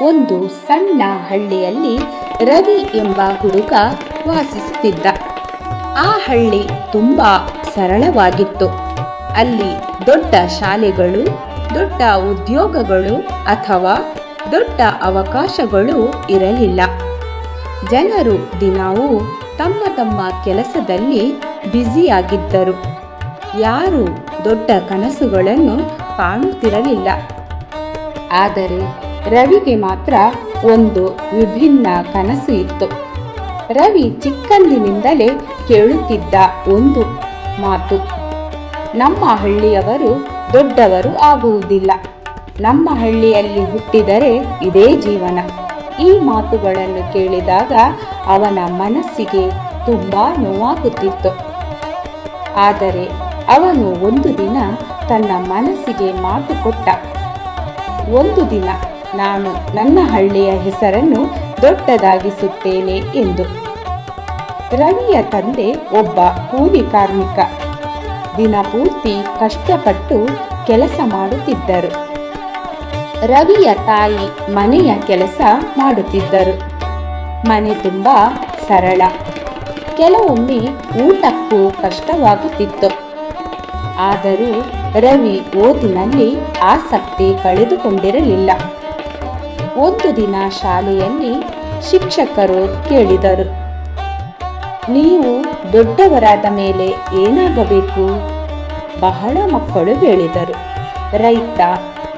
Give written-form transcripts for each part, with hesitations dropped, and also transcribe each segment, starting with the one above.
ಒಂದು ಸಣ್ಣ ಹಳ್ಳಿಯಲ್ಲಿ ರವಿ ಎಂಬ ಹುಡುಗ ವಾಸಿಸುತ್ತಿದ್ದ. ಆ ಹಳ್ಳಿ ತುಂಬಾ ಸರಳವಾಗಿತ್ತು. ಅಲ್ಲಿ ದೊಡ್ಡ ಶಾಲೆಗಳು, ದೊಡ್ಡ ಉದ್ಯೋಗಗಳು ಅಥವಾ ದೊಡ್ಡ ಅವಕಾಶಗಳು ಇರಲಿಲ್ಲ. ಜನರು ದಿನವೂ ತಮ್ಮ ತಮ್ಮ ಕೆಲಸದಲ್ಲಿ ಬ್ಯುಸಿಯಾಗಿದ್ದರು. ಯಾರೂ ದೊಡ್ಡ ಕನಸುಗಳನ್ನು ಕಾಣುತ್ತಿರಲಿಲ್ಲ. ಆದರೆ ರವಿಗೆ ಮಾತ್ರ ಒಂದು ವಿಭಿನ್ನ ಕನಸು ಇತ್ತು. ರವಿ ಚಿಕ್ಕಂದಿನಿಂದಲೇ ಕೇಳುತ್ತಿದ್ದ ಒಂದು ಮಾತು: ನಮ್ಮ ಹಳ್ಳಿಯವರು ದೊಡ್ಡವರು ಆಗುವುದಿಲ್ಲ, ನಮ್ಮ ಹಳ್ಳಿಯಲ್ಲಿ ಹುಟ್ಟಿದರೆ ಇದೇ ಜೀವನ. ಈ ಮಾತುಗಳನ್ನು ಕೇಳಿದಾಗ ಅವನ ಮನಸ್ಸಿಗೆ ತುಂಬಾ ನೋವಾಗುತ್ತಿತ್ತು. ಆದರೆ ಅವನು ಒಂದು ದಿನ ತನ್ನ ಮನಸ್ಸಿಗೆ ಮಾತು ಕೊಟ್ಟ: ಒಂದು ದಿನ ನಾನು ನನ್ನ ಹಳ್ಳಿಯ ಹೆಸರನ್ನು ದೊಡ್ಡದಾಗಿಸುತ್ತೇನೆ ಎಂದು. ರವಿಯ ತಂದೆ ಒಬ್ಬ ಕೂಲಿ ಕಾರ್ಮಿಕ. ದಿನಪೂರ್ತಿ ಕಷ್ಟಪಟ್ಟು ಕೆಲಸ ಮಾಡುತ್ತಿದ್ದರು. ರವಿಯ ತಾಯಿ ಮನೆಯ ಕೆಲಸ ಮಾಡುತ್ತಿದ್ದರು. ಮನೆ ತುಂಬ ಸರಳ. ಕೆಲವೊಮ್ಮೆ ಊಟಕ್ಕೂ ಕಷ್ಟವಾಗುತ್ತಿತ್ತು. ಆದರೂ ರವಿ ಓದಿನಲ್ಲಿ ಆಸಕ್ತಿ ಕಳೆದುಕೊಂಡಿರಲಿಲ್ಲ. ಒಂದು ದಿನ ಶಾಲೆಯಲ್ಲಿ ಶಿಕ್ಷಕರು ಕೇಳಿದರು: ನೀವು ದೊಡ್ಡವರಾದ ಮೇಲೆ ಏನಾಗಬೇಕು? ಬಹಳ ಮಕ್ಕಳು ಹೇಳಿದರು: ರೈತ,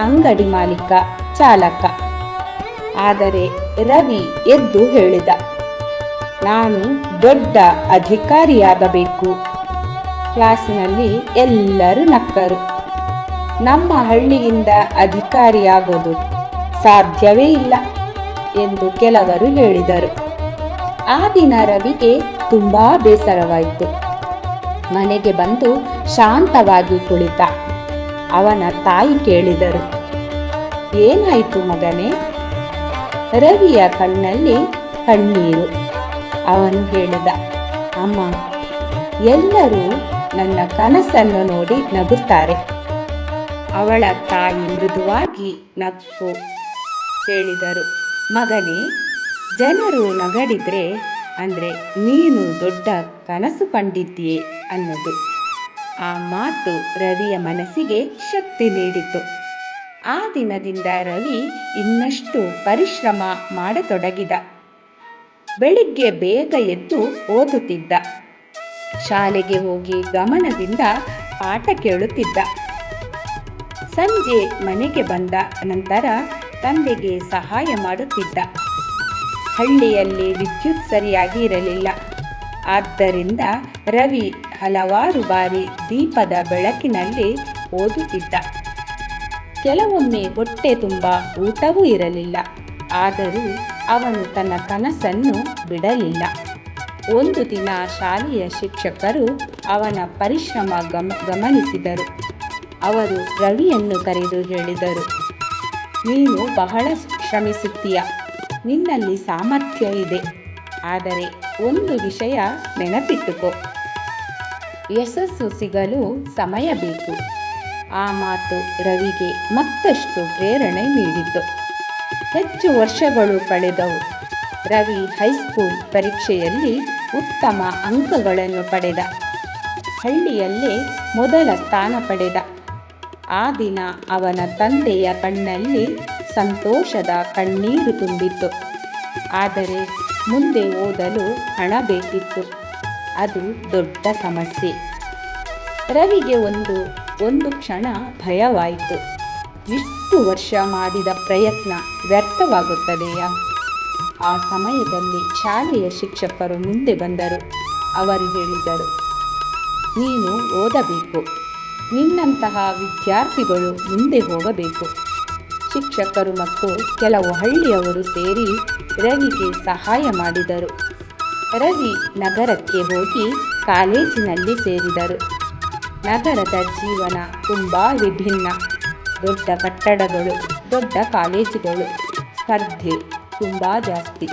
ಅಂಗಡಿ ಮಾಲೀಕ, ಚಾಲಕ. ಆದರೆ ರವಿ ಎದ್ದು ಹೇಳಿದ: ನಾನು ದೊಡ್ಡ ಅಧಿಕಾರಿಯಾಗಬೇಕು. ಕ್ಲಾಸಿನಲ್ಲಿ ಎಲ್ಲರೂ ನಕ್ಕರು. ನಮ್ಮ ಹಳ್ಳಿಯಿಂದ ಅಧಿಕಾರಿಯಾಗೋದು ಸಾಧ್ಯವೇ ಇಲ್ಲ ಎಂದು ಕೆಲವರು ಹೇಳಿದರು. ಆ ದಿನ ರವಿಗೆ ತುಂಬಾ ಬೇಸರವಾಯಿತು. ಮನೆಗೆ ಬಂದು ಶಾಂತವಾಗಿ ಕುಳಿತ. ಅವನ ತಾಯಿ ಕೇಳಿದರು: ಏನಾಯಿತು ಮಗನೇ? ರವಿಯ ಕಣ್ಣಲ್ಲಿ ಕಣ್ಣೀರು. ಅವನು ಹೇಳಿದ: ಅಮ್ಮ, ಎಲ್ಲರೂ ನನ್ನ ಕನಸನ್ನು ನೋಡಿ ನಗುತ್ತಾರೆ. ಅವಳ ತಾಯಿ ಮೃದುವಾಗಿ ನಕ್ಕು ಹೇಳಿದರು: ಮಗನೇ, ಜನರು ನಗಡಿದ್ರೆ ಅಂದರೆ ನೀನು ದೊಡ್ಡ ಕನಸು ಕಂಡಿದ್ದೀಯೆ ಅನ್ನೋದು. ಆ ಮಾತು ರವಿಯ ಮನಸ್ಸಿಗೆ ಶಕ್ತಿ ನೀಡಿತು. ಆ ದಿನದಿಂದ ರವಿ ಇನ್ನಷ್ಟು ಪರಿಶ್ರಮ ಮಾಡತೊಡಗಿದ. ಬೆಳಿಗ್ಗೆ ಬೇಗ ಎದ್ದು ಓದುತ್ತಿದ್ದ. ಶಾಲೆಗೆ ಹೋಗಿ ಗಮನದಿಂದ ಪಾಠ ಕೇಳುತ್ತಿದ್ದ. ಸಂಜೆ ಮನೆಗೆ ಬಂದ ನಂತರ ತಂದೆಗೆ ಸಹಾಯ ಮಾಡುತ್ತಿದ್ದ. ಹಳ್ಳಿಯಲ್ಲಿ ವಿದ್ಯುತ್ ಸರಿಯಾಗಿ ಇರಲಿಲ್ಲ. ಆದ್ದರಿಂದ ರವಿ ಹಲವಾರು ಬಾರಿ ದೀಪದ ಬೆಳಕಿನಲ್ಲಿ ಓದುತ್ತಿದ್ದ. ಕೆಲವೊಮ್ಮೆ ಹೊಟ್ಟೆ ತುಂಬ ಊಟವೂ ಇರಲಿಲ್ಲ. ಆದರೂ ಅವನು ತನ್ನ ಕನಸನ್ನು ಬಿಡಲಿಲ್ಲ. ಒಂದು ದಿನ ಶಾಲೆಯ ಶಿಕ್ಷಕರು ಅವನ ಪರಿಶ್ರಮ ಗಮನಿಸಿದರು. ಅವರು ರವಿಯನ್ನು ಕರೆದು ಹೇಳಿದರು: ನೀನು ಬಹಳ ಶ್ರಮಿಸುತ್ತೀಯ, ನಿನ್ನಲ್ಲಿ ಸಾಮರ್ಥ್ಯ ಇದೆ. ಆದರೆ ಒಂದು ವಿಷಯ ನೆನಪಿಟ್ಟುಕೋ, ಯಶಸ್ಸು ಸಿಗಲು ಸಮಯ ಬೇಕು. ಆ ಮಾತು ರವಿಗೆ ಮತ್ತಷ್ಟು ಪ್ರೇರಣೆ ನೀಡಿತು. ಹೆಚ್ಚು ವರ್ಷಗಳು ಕಳೆದವು. ರವಿ ಹೈಸ್ಕೂಲ್ ಪರೀಕ್ಷೆಯಲ್ಲಿ ಉತ್ತಮ ಅಂಕಗಳನ್ನು ಪಡೆದ. ಹಳ್ಳಿಯಲ್ಲೇ ಮೊದಲ ಸ್ಥಾನ ಪಡೆದ. ಆ ದಿನ ಅವನ ತಂದೆಯ ಕಣ್ಣಲ್ಲಿ ಸಂತೋಷದ ಕಣ್ಣೀರು ತುಂಬಿತ್ತು. ಆದರೆ ಮುಂದೆ ಓದಲು ಹಣ ಬೇಕಿತ್ತು. ಅದು ದೊಡ್ಡ ಸಮಸ್ಯೆ. ರವಿಗೆ ಒಂದು ಕ್ಷಣ ಭಯವಾಯಿತು. ಇಷ್ಟು ವರ್ಷ ಮಾಡಿದ ಪ್ರಯತ್ನ ವ್ಯರ್ಥವಾಗುತ್ತದೆಯಾ? ಆ ಸಮಯದಲ್ಲಿ ಶಾಲೆಯ ಶಿಕ್ಷಕರು ಮುಂದೆ ಬಂದರು. ಅವರು ಹೇಳಿದರು: ನೀನು ಓದಬೇಕು, ನಿನ್ನಂತಹ ವಿದ್ಯಾರ್ಥಿಗಳು ಮುಂದೆ ಹೋಗಬೇಕು. ಶಿಕ್ಷಕರು ಮತ್ತು ಕೆಲವು ಹಳ್ಳಿಯವರು ಸೇರಿ ರವಿಗೆ ಸಹಾಯ ಮಾಡಿದರು. ರವಿ ನಗರಕ್ಕೆ ಹೋಗಿ ಕಾಲೇಜಿನಲ್ಲಿ ಸೇರಿದರು. ನಗರದ ಜೀವನ ತುಂಬ ವಿಭಿನ್ನ. ದೊಡ್ಡ ಕಟ್ಟಡಗಳು, ದೊಡ್ಡ ಕಾಲೇಜುಗಳು, ಸ್ಪರ್ಧೆ ತುಂಬ ಜಾಸ್ತಿ.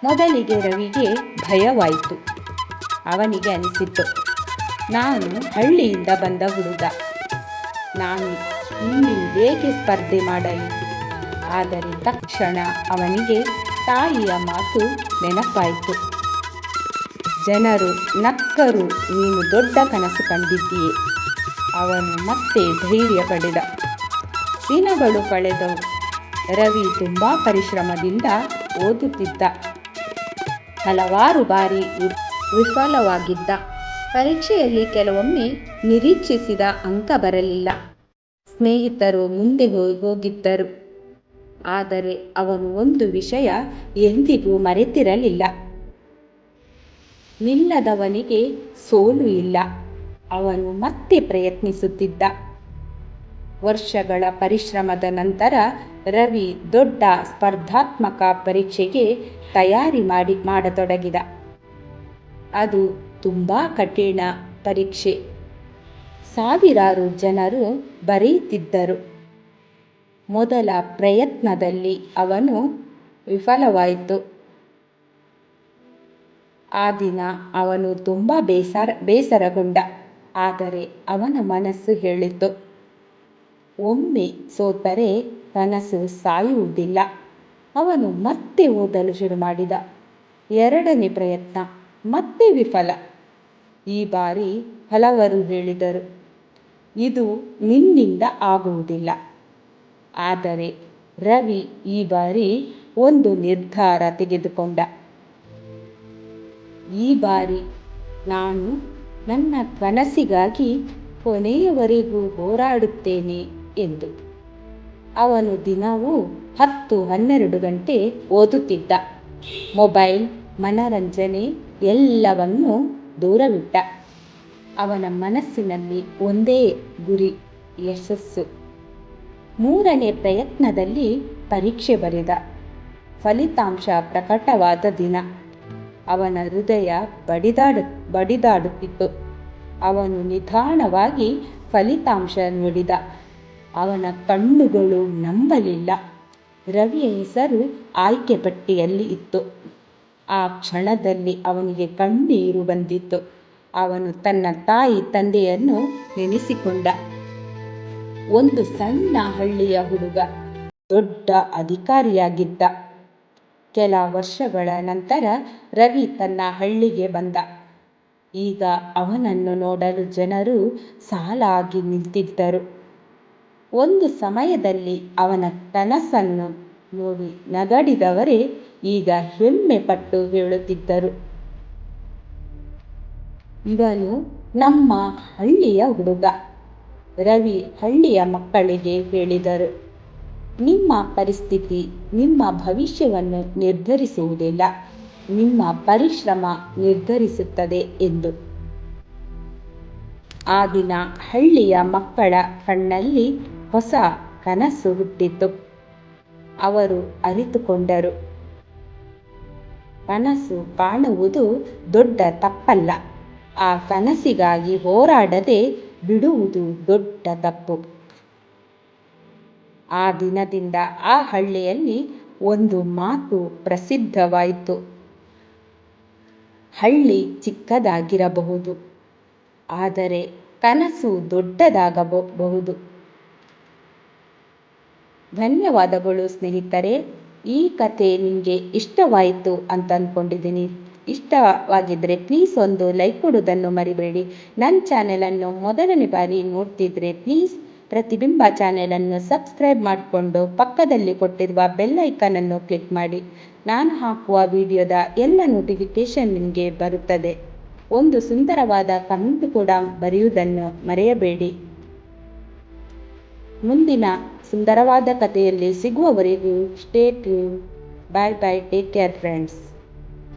ಮೊದಲಿಗೆ ರವಿಗೆ ಭಯವಾಯಿತು. ಅವನಿಗೆ ಅನಿಸಿತು: ನಾನು ಹಳ್ಳಿಯಿಂದ ಬಂದ ಹುಡುಗ, ನಾನು ಇಲ್ಲಿ ಹೇಗೆ ಸ್ಪರ್ಧೆ ಮಾಡಲಿ? ಆದರೆ ತಕ್ಷಣ ಅವನಿಗೆ ತಾಯಿಯ ಮಾತು ನೆನಪಾಯಿತು. ಜನರು ನಕ್ಕರು, ನೀನು ದೊಡ್ಡ ಕನಸು ಕಂಡಿದ್ದೀಯೆ. ಅವನು ಮತ್ತೆ ಧೈರ್ಯ ಪಡೆದ. ದಿನಗಳು ಕಳೆದವು. ರವಿ ತುಂಬ ಪರಿಶ್ರಮದಿಂದ ಓದುತ್ತಿದ್ದ. ಹಲವಾರು ಬಾರಿ ವಿಫಲವಾಗಿದ್ದ. ಪರೀಕ್ಷೆಯಲ್ಲಿ ಕೆಲವೊಮ್ಮೆ ನಿರೀಕ್ಷಿಸಿದ ಅಂಕ ಬರಲಿಲ್ಲ. ಸ್ನೇಹಿತರು ಮುಂದೆ ಹೋಗಿದ್ದರು. ಆದರೆ ಅವನು ಒಂದು ವಿಷಯ ಎಂದಿಗೂ ಮರೆತಿರಲಿಲ್ಲ. ನಿಲ್ಲದವನಿಗೆ ಸೋಲು ಇಲ್ಲ. ಅವನು ಮತ್ತೆ ಪ್ರಯತ್ನಿಸುತ್ತಿದ್ದ. ವರ್ಷಗಳ ಪರಿಶ್ರಮದ ನಂತರ ರವಿ ದೊಡ್ಡ ಸ್ಪರ್ಧಾತ್ಮಕ ಪರೀಕ್ಷೆಗೆ ತಯಾರಿ ಮಾಡತೊಡಗಿದ. ಅದು ತುಂಬ ಕಠಿಣ ಪರೀಕ್ಷೆ. ಸಾವಿರಾರು ಜನರು ಬರೆಯುತ್ತಿದ್ದರು. ಮೊದಲ ಪ್ರಯತ್ನದಲ್ಲಿ ಅವನು ವಿಫಲವಾಯಿತು. ಆ ದಿನ ಅವನು ತುಂಬ ಬೇಸರಗೊಂಡ. ಆದರೆ ಅವನ ಮನಸ್ಸು ಹೇಳಿತು, ಒಮ್ಮೆ ಸೋತರೆ ಕನಸು ಸಾಯುವುದಿಲ್ಲ. ಅವನು ಮತ್ತೆ ಓದಲು ಶುರು ಮಾಡಿದ. ಎರಡನೇ ಪ್ರಯತ್ನ ಮತ್ತೆ ವಿಫಲ. ಈ ಬಾರಿ ಹಲವರು ಹೇಳಿದರು, ಇದು ನಿನ್ನಿಂದ ಆಗುವುದಿಲ್ಲ. ಆದರೆ ರವಿ ಈ ಬಾರಿ ಒಂದು ನಿರ್ಧಾರ ತೆಗೆದುಕೊಂಡ. ಈ ಬಾರಿ ನಾನು ನನ್ನ ಕನಸಿಗಾಗಿ ಕೊನೆಯವರೆಗೂ ಹೋರಾಡುತ್ತೇನೆ ಎಂದು. ಅವನು ದಿನವೂ 10-12 ಗಂಟೆ ಓದುತ್ತಿದ್ದ. ಮೊಬೈಲ್, ಮನರಂಜನೆ ಎಲ್ಲವನ್ನೂ ದೂರವಿಟ್ಟ. ಅವನ ಮನಸ್ಸಿನಲ್ಲಿ ಒಂದೇ ಗುರಿ, ಯಶಸ್ಸು. 3ನೇ ಪ್ರಯತ್ನದಲ್ಲಿ ಪರೀಕ್ಷೆ ಬರೆದ. ಫಲಿತಾಂಶ ಪ್ರಕಟವಾದ ದಿನ ಅವನ ಹೃದಯ ಬಡಿದಾಡುತ್ತಿತ್ತು. ಅವನು ನಿಧಾನವಾಗಿ ಫಲಿತಾಂಶ ನೋಡಿದ. ಅವನ ಕಣ್ಣುಗಳು ನಂಬಲಿಲ್ಲ. ರವಿಯ ಹೆಸರು ಆಯ್ಕೆ ಪಟ್ಟಿಯಲ್ಲಿ ಇತ್ತು. ಆ ಕ್ಷಣದಲ್ಲಿ ಅವನಿಗೆ ಕಣ್ಣೀರು ಬಂದಿತ್ತು. ಅವನು ತನ್ನ ತಾಯಿ ತಂದೆಯನ್ನು ನೆನೆಸಿಕೊಂಡ. ಒಂದು ಸಣ್ಣ ಹಳ್ಳಿಯ ಹುಡುಗ ದೊಡ್ಡ ಅಧಿಕಾರಿಯಾಗಿದ್ದ. ಕೆಲ ವರ್ಷಗಳ ನಂತರ ರವಿ ತನ್ನ ಹಳ್ಳಿಗೆ ಬಂದ. ಈಗ ಅವನನ್ನು ನೋಡಲು ಜನರು ಸಾಲಾಗಿ ನಿಂತಿದ್ದರು. ಒಂದು ಸಮಯದಲ್ಲಿ ಅವನ ಕನಸನ್ನು ನೋಡಿ ನಗಡಿದವರೇ ಈಗ ಹೆಮ್ಮೆ ಪಟ್ಟು ಹೇಳುತ್ತಿದ್ದರು, ಇವನು ನಮ್ಮ ಹಳ್ಳಿಯ ಹುಡುಗ. ರವಿ ಹಳ್ಳಿಯ ಮಕ್ಕಳಿಗೆ ಹೇಳಿದರು, ನಿಮ್ಮ ಪರಿಸ್ಥಿತಿ ನಿಮ್ಮ ಭವಿಷ್ಯವನ್ನು ನಿರ್ಧರಿಸುವುದಿಲ್ಲ, ನಿಮ್ಮ ಪರಿಶ್ರಮ ನಿರ್ಧರಿಸುತ್ತದೆ ಎಂದು. ಆ ದಿನ ಹಳ್ಳಿಯ ಮಕ್ಕಳ ಕಣ್ಣಲ್ಲಿ ಹೊಸ ಕನಸು ಹುಟ್ಟಿತು. ಅವರು ಅರಿತುಕೊಂಡರು, ಕನಸು ಕಾಣುವುದು ದೊಡ್ಡ ತಪ್ಪಲ್ಲ, ಆ ಕನಸಿಗಾಗಿ ಹೋರಾಡದೆ ಬಿಡುವುದು ದೊಡ್ಡ ತಪ್ಪು. ಆ ದಿನದಿಂದ ಆ ಹಳ್ಳಿಯಲ್ಲಿ ಒಂದು ಮಾತು ಪ್ರಸಿದ್ಧವಾಯಿತು, ಹಳ್ಳಿ ಚಿಕ್ಕದಾಗಿರಬಹುದು, ಆದರೆ ಕನಸು ದೊಡ್ಡದಾಗಬಹುದು. ಧನ್ಯವಾದಗಳು ಸ್ನೇಹಿತರೆ. ಈ ಕತೆ ನಿಮಗೆ ಇಷ್ಟವಾಯಿತು ಅಂತ ಅಂದ್ಕೊಂಡಿದ್ದೀನಿ. ಇಷ್ಟವಾಗಿದ್ದರೆ ಪ್ಲೀಸ್ ಒಂದು ಲೈಕ್ ಕೊಡೋದನ್ನು ಮರಿಬೇಡಿ. ನನ್ನ ಚಾನೆಲನ್ನು ಮೊದಲನೇ ಬಾರಿ ನೋಡ್ತಿದ್ರೆ ಪ್ಲೀಸ್ ಪ್ರತಿಬಿಂಬ ಚಾನೆಲನ್ನು ಸಬ್ಸ್ಕ್ರೈಬ್ ಮಾಡಿಕೊಂಡು ಪಕ್ಕದಲ್ಲಿ ಕೊಟ್ಟಿರುವ ಬೆಲ್ ಐಕನನ್ನು ಕ್ಲಿಕ್ ಮಾಡಿ. ನಾನು ಹಾಕುವ ವಿಡಿಯೋದ ಎಲ್ಲ ನೋಟಿಫಿಕೇಷನ್ ನಿಮಗೆ ಬರುತ್ತದೆ. ಒಂದು ಸುಂದರವಾದ ಕಮೆಂಟ್ ಕೂಡ ಬರೆಯುವುದನ್ನು ಮರೆಯಬೇಡಿ. ಮುಂದಿನ ಸುಂದರವಾದ ಕಥೆಯಲ್ಲಿ ಸಿಗುವವರೆಗೂ stay tune. Bye bye. Take care friends.